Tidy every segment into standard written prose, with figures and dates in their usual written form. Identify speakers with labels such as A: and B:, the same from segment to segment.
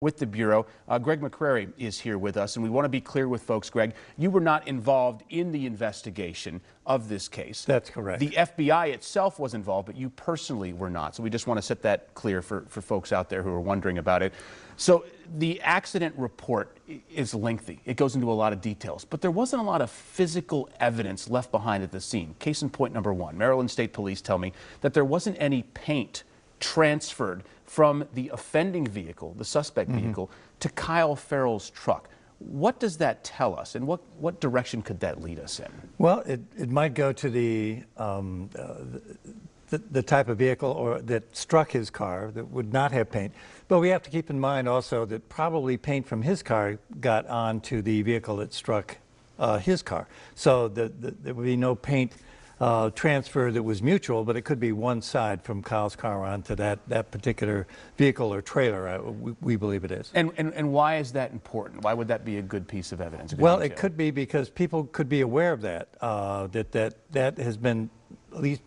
A: With the Bureau. Greg McCrary is here with us, and we want to be clear with folks, Greg, you were not involved in the investigation of this case.
B: That's correct.
A: The FBI itself was involved, but you personally were not. So we just want to set that clear for folks out there who are wondering about it. So the accident report is lengthy. It goes into a lot of details, but there wasn't a lot of physical evidence left behind at the scene. Case in point number one, Maryland State Police tell me that there wasn't any paint transferred from the offending vehicle, the suspect vehicle, to Kyle Farrell's truck. What does that tell us, and what direction could that lead us in?
B: Well, it might go to the type of vehicle or that struck his car that would not have paint. But we have to keep in mind also that probably paint from his car got onto the vehicle that struck his car. So there would be no paint transfer that was mutual, but it could be one side from Kyle's car onto that particular vehicle or trailer. We believe it is.
A: And why is that important? Why would that be a good piece of evidence?
B: Well, it could be because people could be aware of that, that has been at least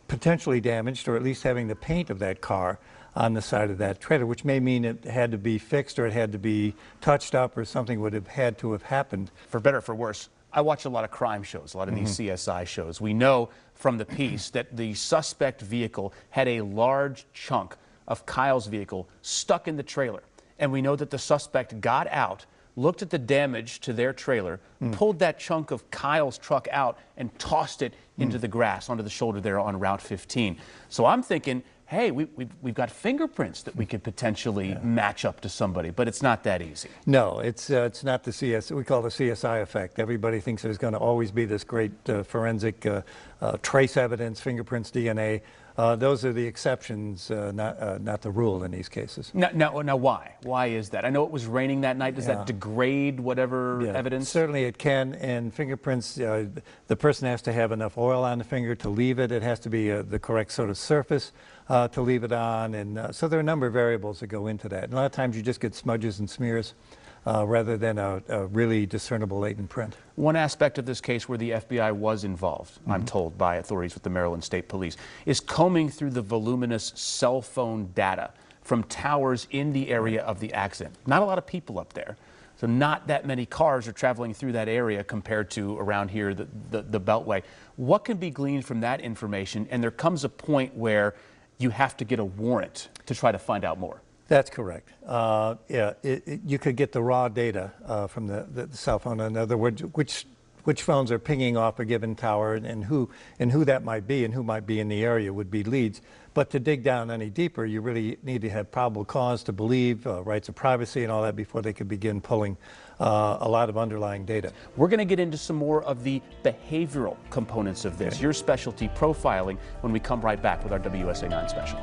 B: potentially damaged, or at least having the paint of that car on the side of that trailer, which may mean it had to be fixed or it had to be touched up or something would have had to have happened.
A: For better or for worse, I watch a lot of crime shows, a lot of these CSI shows. We know from the piece that the suspect vehicle had a large chunk of Kyle's vehicle stuck in the trailer. And we know that the suspect got out, looked at the damage to their trailer, pulled that chunk of Kyle's truck out and tossed it into the grass onto the shoulder there on Route 15. So I'm thinking, hey, we've got fingerprints that we could potentially match up to somebody, but it's not that easy.
B: No, it's not the we call the CSI effect. Everybody thinks there's going to always be this great forensic trace evidence, fingerprints, DNA. Those are the exceptions, not the rule in these cases.
A: Now why? Why is that? I know it was raining that night. Does that degrade whatever evidence?
B: Certainly it can. And fingerprints, the person has to have enough oil on the finger to leave it. It has to be the correct sort of surface to leave it on. And so there are a number of variables that go into that. And a lot of times you just get smudges and smears rather than a really discernible latent print.
A: One aspect of this case where the FBI was involved, I'm told by authorities with the Maryland State Police, is combing through the voluminous cell phone data from towers in the area of the accident. Not a lot of people up there, so not that many cars are traveling through that area compared to around here, the Beltway. What can be gleaned from that information? And there comes a point where you have to get a warrant to try to find out more.
B: That's correct. You could get the raw data from the cell phone. In other words, which phones are pinging off a given tower and who that might be and who might be in the area would be leads. But to dig down any deeper, you really need to have probable cause to believe, rights of privacy and all that before they could begin pulling a lot of underlying data.
A: We're going to get into some more of the behavioral components of this, your specialty, profiling, when we come right back with our WUSA 9 special.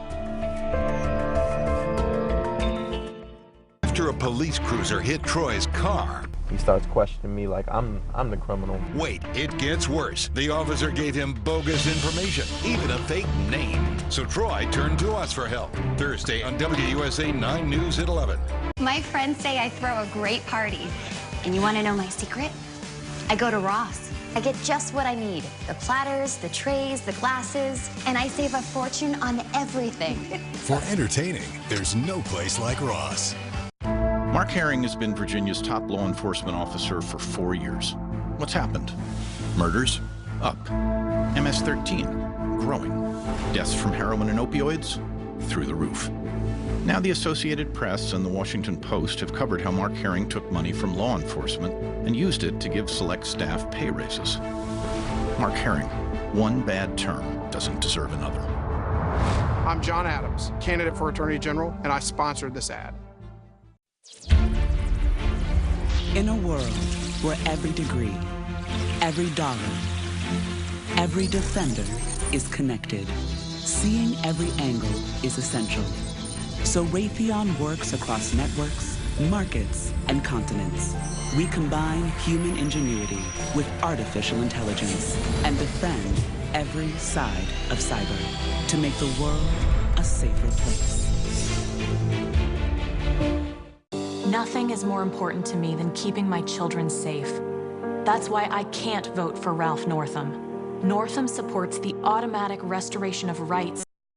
C: After a police cruiser hit Troy's car,
D: he starts questioning me like I'm the criminal.
C: Wait, it gets worse. The officer gave him bogus information, even a fake name. So Troy turned to us for help. Thursday on WUSA 9 News at 11.
E: My friends say I throw a great party. And you want to know my secret? I go to Ross. I get just what I need. The platters, the trays, the glasses, and I save a fortune on everything.
F: For entertaining, there's no place like Ross.
G: Mark Herring has been Virginia's top law enforcement officer for 4 years. What's happened? Murders? Up. MS-13? Growing. Deaths from heroin and opioids? Through the roof. Now the Associated Press and the Washington Post have covered how Mark Herring took money from law enforcement and used it to give select staff pay raises. Mark Herring, one bad term doesn't deserve another.
H: I'm John Adams, candidate for Attorney General, and I sponsored this ad.
I: In a world where every degree, every dollar, every defender is connected, seeing every angle is essential. So Raytheon works across networks, markets, and continents. We combine human ingenuity with artificial intelligence and defend every side of cyber to make the world a safer place.
J: Nothing is more important to me than keeping my children safe. That's why I can't vote for Ralph Northam. Northam supports the automatic restoration of rights